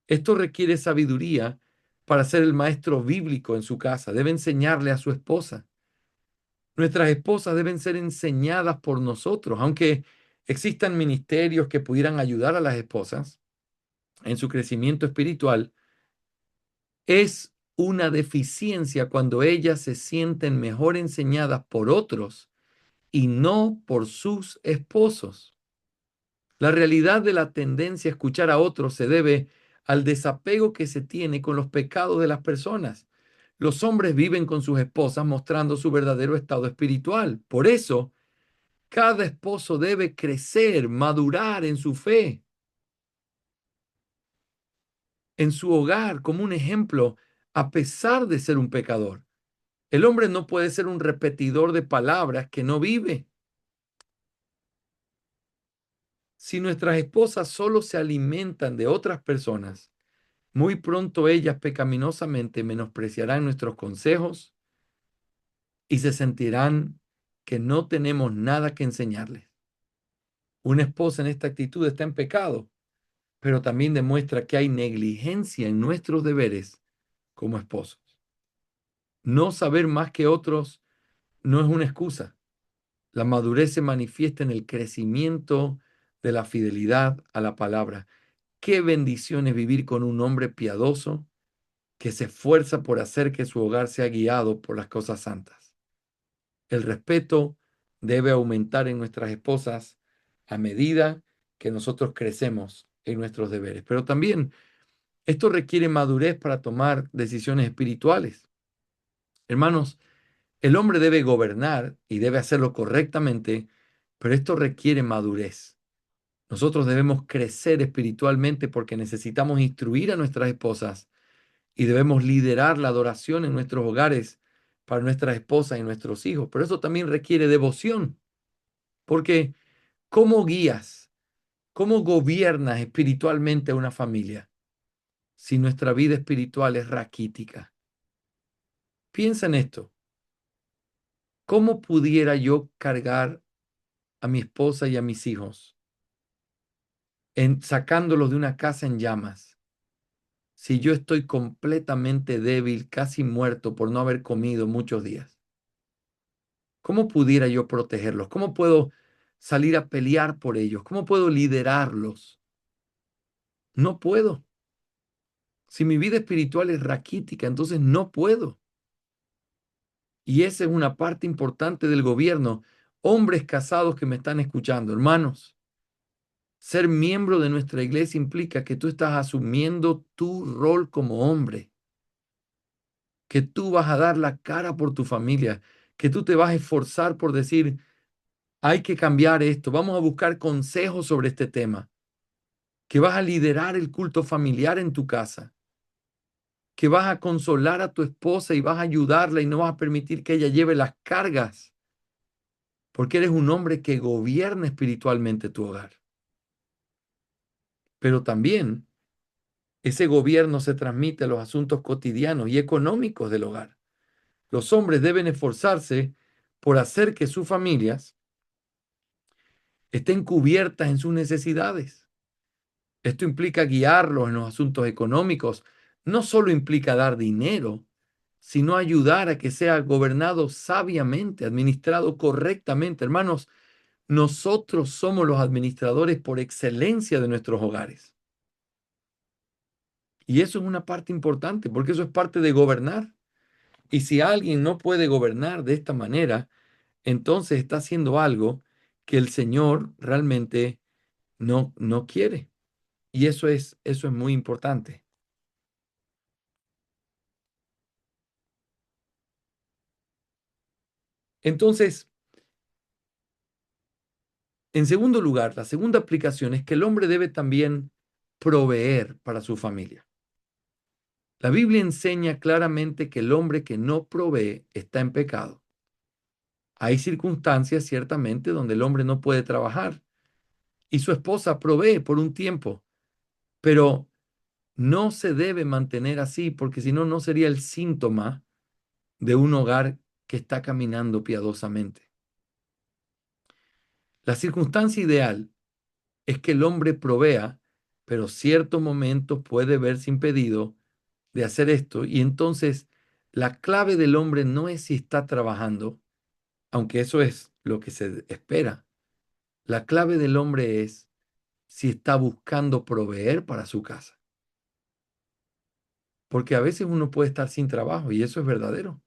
Speaker 1: Esto requiere sabiduría para ser el maestro bíblico en su casa. Debe enseñarle a su esposa. Nuestras esposas deben ser enseñadas por nosotros, aunque existan ministerios que pudieran ayudar a las esposas en su crecimiento espiritual. Es una deficiencia cuando ellas se sienten mejor enseñadas por otros y no por sus esposos. La realidad de la tendencia a escuchar a otros se debe al desapego que se tiene con los pecados de las personas. Los hombres viven con sus esposas mostrando su verdadero estado espiritual. Por eso, cada esposo debe crecer, madurar en su fe, en su hogar, como un ejemplo, a pesar de ser un pecador. El hombre no puede ser un repetidor de palabras que no vive. Si nuestras esposas solo se alimentan de otras personas, muy pronto ellas pecaminosamente menospreciarán nuestros consejos y se sentirán que no tenemos nada que enseñarles. Una esposa en esta actitud está en pecado, pero también demuestra que hay negligencia en nuestros deberes como esposos. No saber más que otros no es una excusa. La madurez se manifiesta en el crecimiento de la fidelidad a la palabra. Qué bendición es vivir con un hombre piadoso que se esfuerza por hacer que su hogar sea guiado por las cosas santas. El respeto debe aumentar en nuestras esposas a medida que nosotros crecemos en nuestros deberes. Pero también esto requiere madurez para tomar decisiones espirituales. Hermanos, el hombre debe gobernar y debe hacerlo correctamente, pero esto requiere madurez. Nosotros debemos crecer espiritualmente porque necesitamos instruir a nuestras esposas y debemos liderar la adoración en nuestros hogares para nuestras esposas y nuestros hijos. Pero eso también requiere devoción, porque ¿cómo guías, cómo gobiernas espiritualmente a una familia si nuestra vida espiritual es raquítica? Piensa en esto. ¿Cómo pudiera yo cargar a mi esposa y a mis hijos sacándolos de una casa en llamas si yo estoy completamente débil, casi muerto por no haber comido muchos días? ¿Cómo pudiera yo protegerlos? ¿Cómo puedo salir a pelear por ellos? ¿Cómo puedo liderarlos? No puedo. Si mi vida espiritual es raquítica, entonces no puedo. Y esa es una parte importante del gobierno. Hombres casados que me están escuchando, hermanos, ser miembro de nuestra iglesia implica que tú estás asumiendo tu rol como hombre, que tú vas a dar la cara por tu familia, que tú te vas a esforzar por decir, hay que cambiar esto, vamos a buscar consejos sobre este tema, que vas a liderar el culto familiar en tu casa, que vas a consolar a tu esposa y vas a ayudarla y no vas a permitir que ella lleve las cargas, porque eres un hombre que gobierna espiritualmente tu hogar. Pero también ese gobierno se transmite a los asuntos cotidianos y económicos del hogar. Los hombres deben esforzarse por hacer que sus familias estén cubiertas en sus necesidades. Esto implica guiarlos en los asuntos económicos. No solo implica dar dinero, sino ayudar a que sea gobernado sabiamente, administrado correctamente. Hermanos, nosotros somos los administradores por excelencia de nuestros hogares. Y eso es una parte importante, porque eso es parte de gobernar. Y si alguien no puede gobernar de esta manera, entonces está haciendo algo que el Señor realmente no quiere. Y eso es muy importante. Entonces, en segundo lugar, la segunda aplicación es que el hombre debe también proveer para su familia. La Biblia enseña claramente que el hombre que no provee está en pecado. Hay circunstancias, ciertamente, donde el hombre no puede trabajar y su esposa provee por un tiempo, Pero no se debe mantener así porque si no, no sería el síntoma de un hogar que está caminando piadosamente. La circunstancia ideal es que el hombre provea, pero ciertos momentos puede verse impedido de hacer esto. Y entonces la clave del hombre no es si está trabajando, aunque eso es lo que se espera. La clave del hombre es si está buscando proveer para su casa. Porque a veces uno puede estar sin trabajo y eso es verdadero.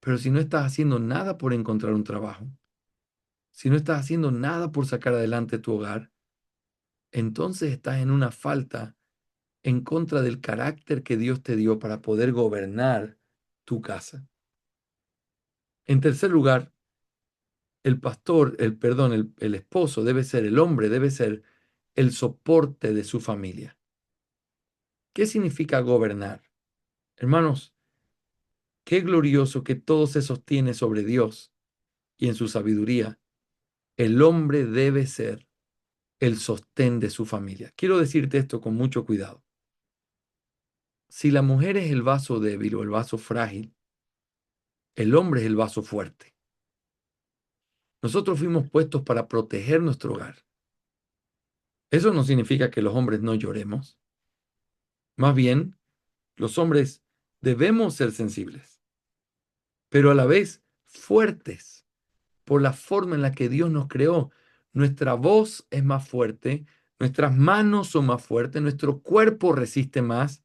Speaker 1: Pero si no estás haciendo nada por encontrar un trabajo, si no estás haciendo nada por sacar adelante tu hogar, entonces estás en una falta en contra del carácter que Dios te dio para poder gobernar tu casa. En tercer lugar, el pastor, el esposo debe ser el hombre, debe ser el soporte de su familia. ¿Qué significa gobernar? Hermanos, qué glorioso que todo se sostiene sobre Dios y en su sabiduría. El hombre debe ser el sostén de su familia. Quiero decirte esto con mucho cuidado. Si la mujer es el vaso débil o el vaso frágil, el hombre es el vaso fuerte. Nosotros fuimos puestos para proteger nuestro hogar. Eso no significa que los hombres no lloremos. Más bien, los hombres debemos ser sensibles, pero a la vez fuertes por la forma en la que Dios nos creó. Nuestra voz es más fuerte, nuestras manos son más fuertes, nuestro cuerpo resiste más,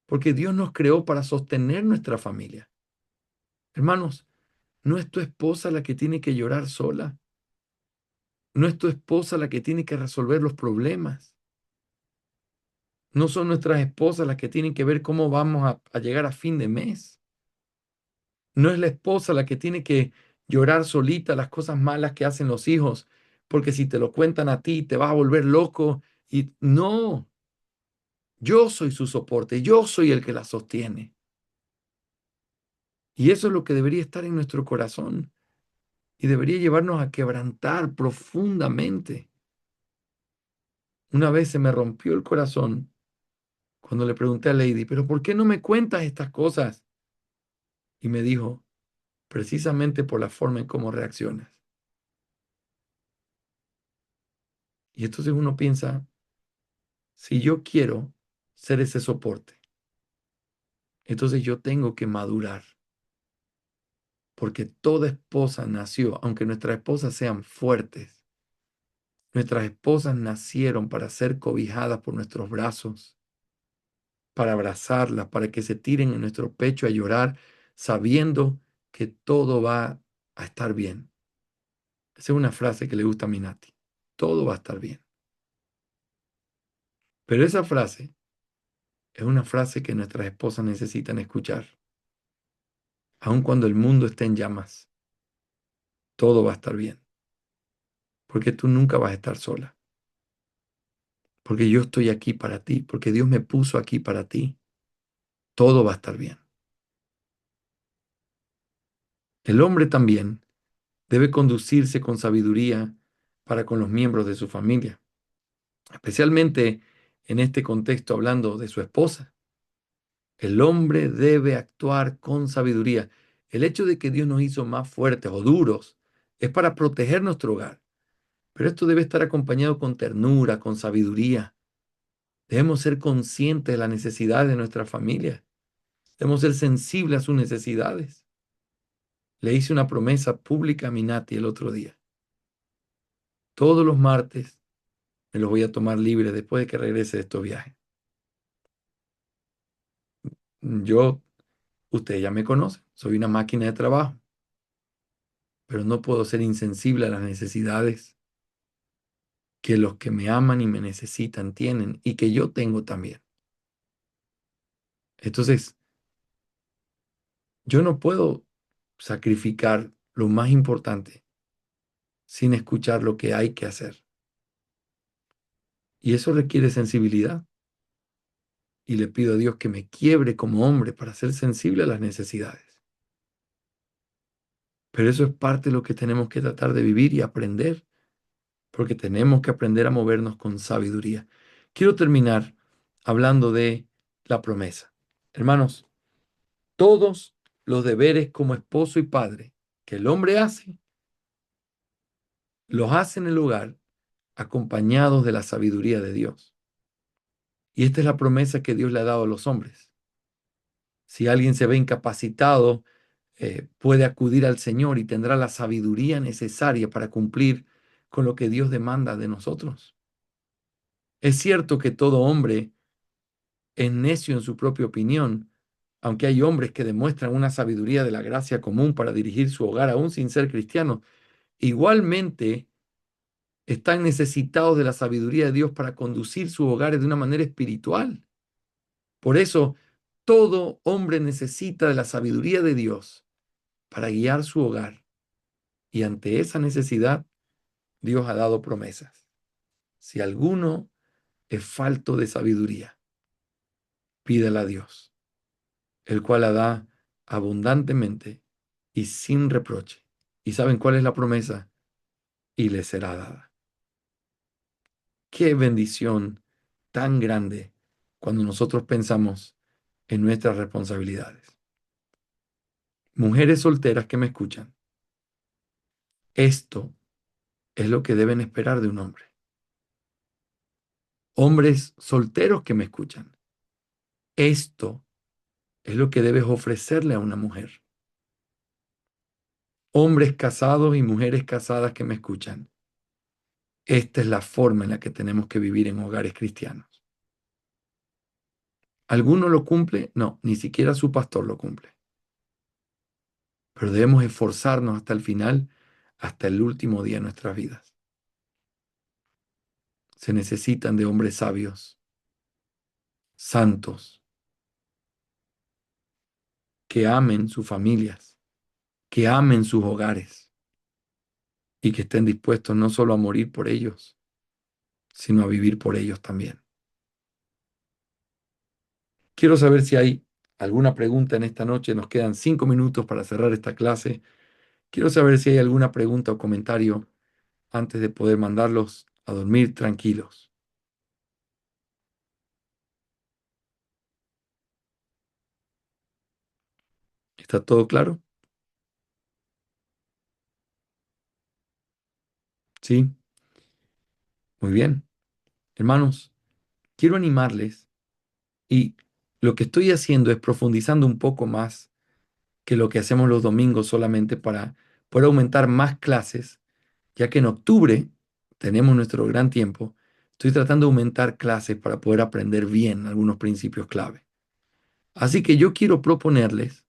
Speaker 1: porque Dios nos creó para sostener nuestra familia. Hermanos, no es tu esposa la que tiene que llorar sola, no es tu esposa la que tiene que resolver los problemas. No son nuestras esposas las que tienen que ver cómo vamos a llegar a fin de mes. No es la esposa la que tiene que llorar solita las cosas malas que hacen los hijos, porque si te lo cuentan a ti te vas a volver loco. Y no, yo soy su soporte, yo soy el que la sostiene. Y eso es lo que debería estar en nuestro corazón y debería llevarnos a quebrantar profundamente. Una vez se me rompió el corazón cuando le pregunté a Lady, pero ¿por qué no me cuentas estas cosas? Y me dijo, precisamente por la forma en cómo reaccionas. Y entonces uno piensa, si yo quiero ser ese soporte, entonces yo tengo que madurar, porque toda esposa nació, aunque nuestras esposas sean fuertes, nuestras esposas nacieron para ser cobijadas por nuestros brazos, para abrazarlas, para que se tiren en nuestro pecho a llorar, sabiendo que todo va a estar bien. Esa es una frase que le gusta a Minati. Todo va a estar bien. Pero esa frase es una frase que nuestras esposas necesitan escuchar. Aun cuando el mundo esté en llamas, todo va a estar bien. Porque tú nunca vas a estar sola. Porque yo estoy aquí para ti. Porque Dios me puso aquí para ti. Todo va a estar bien. El hombre también debe conducirse con sabiduría para con los miembros de su familia. Especialmente en este contexto hablando de su esposa. El hombre debe actuar con sabiduría. El hecho de que Dios nos hizo más fuertes o duros es para proteger nuestro hogar. Pero esto debe estar acompañado con ternura, con sabiduría. Debemos ser conscientes de las necesidades de nuestra familia. Debemos ser sensibles a sus necesidades. Le hice una promesa pública a Minati el otro día. Todos los martes me los voy a tomar libres después de que regrese de estos viajes. Yo, usted ya me conoce, soy una máquina de trabajo, pero no puedo ser insensible a las necesidades que los que me aman y me necesitan tienen y que yo tengo también. Entonces, yo no puedo sacrificar lo más importante sin escuchar lo que hay que hacer. Y eso requiere sensibilidad. Y le pido a Dios que me quiebre como hombre para ser sensible a las necesidades. Pero eso es parte de lo que tenemos que tratar de vivir y aprender, porque tenemos que aprender a movernos con sabiduría. Quiero terminar hablando de la promesa. Hermanos, todos los deberes como esposo y padre que el hombre hace, los hace en el hogar acompañados de la sabiduría de Dios. Y esta es la promesa que Dios le ha dado a los hombres. Si alguien se ve incapacitado, puede acudir al Señor y tendrá la sabiduría necesaria para cumplir con lo que Dios demanda de nosotros. Es cierto que todo hombre es necio en su propia opinión, aunque hay hombres que demuestran una sabiduría de la gracia común para dirigir su hogar aún sin ser cristianos. Igualmente, están necesitados de la sabiduría de Dios para conducir sus hogares de una manera espiritual. Por eso, todo hombre necesita de la sabiduría de Dios para guiar su hogar. Y ante esa necesidad, Dios ha dado promesas. Si alguno es falto de sabiduría, pídela a Dios, el cual la da abundantemente y sin reproche. ¿Y saben cuál es la promesa? Y le será dada. Qué bendición tan grande cuando nosotros pensamos en nuestras responsabilidades. Mujeres solteras que me escuchan, esto es lo que deben esperar de un hombre. Hombres solteros que me escuchan, esto es lo que debes ofrecerle a una mujer. Hombres casados y mujeres casadas que me escuchan, esta es la forma en la que tenemos que vivir en hogares cristianos. ¿Alguno lo cumple? No, ni siquiera su pastor lo cumple. Pero debemos esforzarnos hasta el final, hasta el último día de nuestras vidas. Se necesitan de hombres sabios, santos, que amen sus familias, que amen sus hogares y que estén dispuestos no solo a morir por ellos, sino a vivir por ellos también. Quiero saber si hay alguna pregunta en esta noche. Nos quedan 5 minutos para cerrar esta clase. Quiero saber si hay alguna pregunta o comentario antes de poder mandarlos a dormir tranquilos. ¿Está todo claro? Sí, muy bien. Hermanos, quiero animarles y lo que estoy haciendo es profundizando un poco más que lo que hacemos los domingos solamente para poder aumentar más clases, ya que en octubre tenemos nuestro gran tiempo. Estoy tratando de aumentar clases para poder aprender bien algunos principios clave. Así que yo quiero proponerles,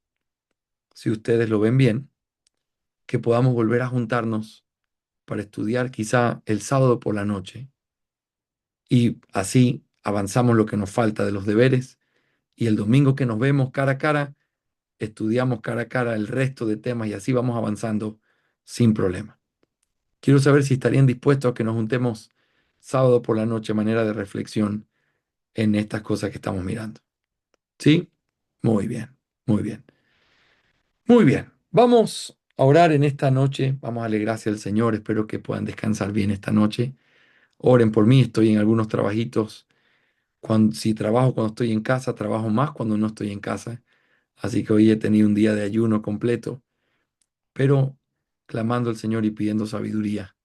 Speaker 1: si ustedes lo ven bien, que podamos volver a juntarnos para estudiar quizá el sábado por la noche y así avanzamos lo que nos falta de los deberes y el domingo que nos vemos cara a cara, estudiamos cara a cara el resto de temas y así vamos avanzando sin problema. Quiero saber si estarían dispuestos a que nos juntemos sábado por la noche, manera de reflexión en estas cosas que estamos mirando. ¿Sí? Muy bien, muy bien. Muy bien. Vamos a orar en esta noche. Vamos a darle gracias al Señor. Espero que puedan descansar bien esta noche. Oren por mí. Estoy en algunos trabajitos. Si trabajo cuando estoy en casa, trabajo más cuando no estoy en casa. Así que hoy he tenido un día de ayuno completo, pero clamando al Señor y pidiendo sabiduría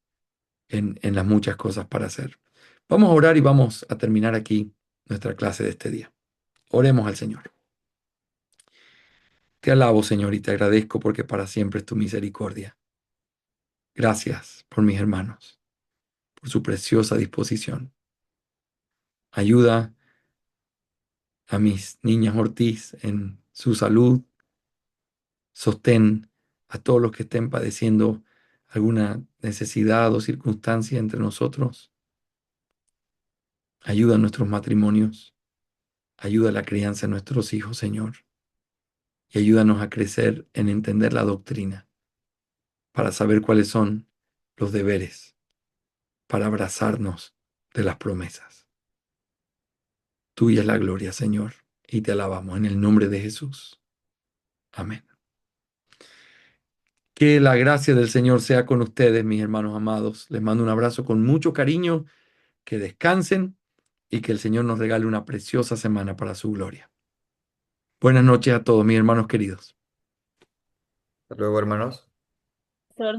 Speaker 1: en las muchas cosas para hacer. Vamos a orar y vamos a terminar aquí nuestra clase de este día. Oremos al Señor. Te alabo, Señor, y te agradezco porque para siempre es tu misericordia. Gracias por mis hermanos, por su preciosa disposición. Ayuda a mis niñas Ortiz en su salud. Sostén a todos los que estén padeciendo alguna necesidad o circunstancia entre nosotros. Ayuda a nuestros matrimonios. Ayuda a la crianza de nuestros hijos, Señor. Y ayúdanos a crecer en entender la doctrina para saber cuáles son los deberes, para abrazarnos de las promesas. Tuya es la gloria, Señor, y te alabamos en el nombre de Jesús. Amén. Que la gracia del Señor sea con ustedes, mis hermanos amados. Les mando un abrazo con mucho cariño. Que descansen y que el Señor nos regale una preciosa semana para su gloria. Buenas noches a todos mis hermanos queridos.
Speaker 2: Hasta luego, hermanos.
Speaker 3: Flor,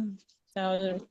Speaker 3: chao.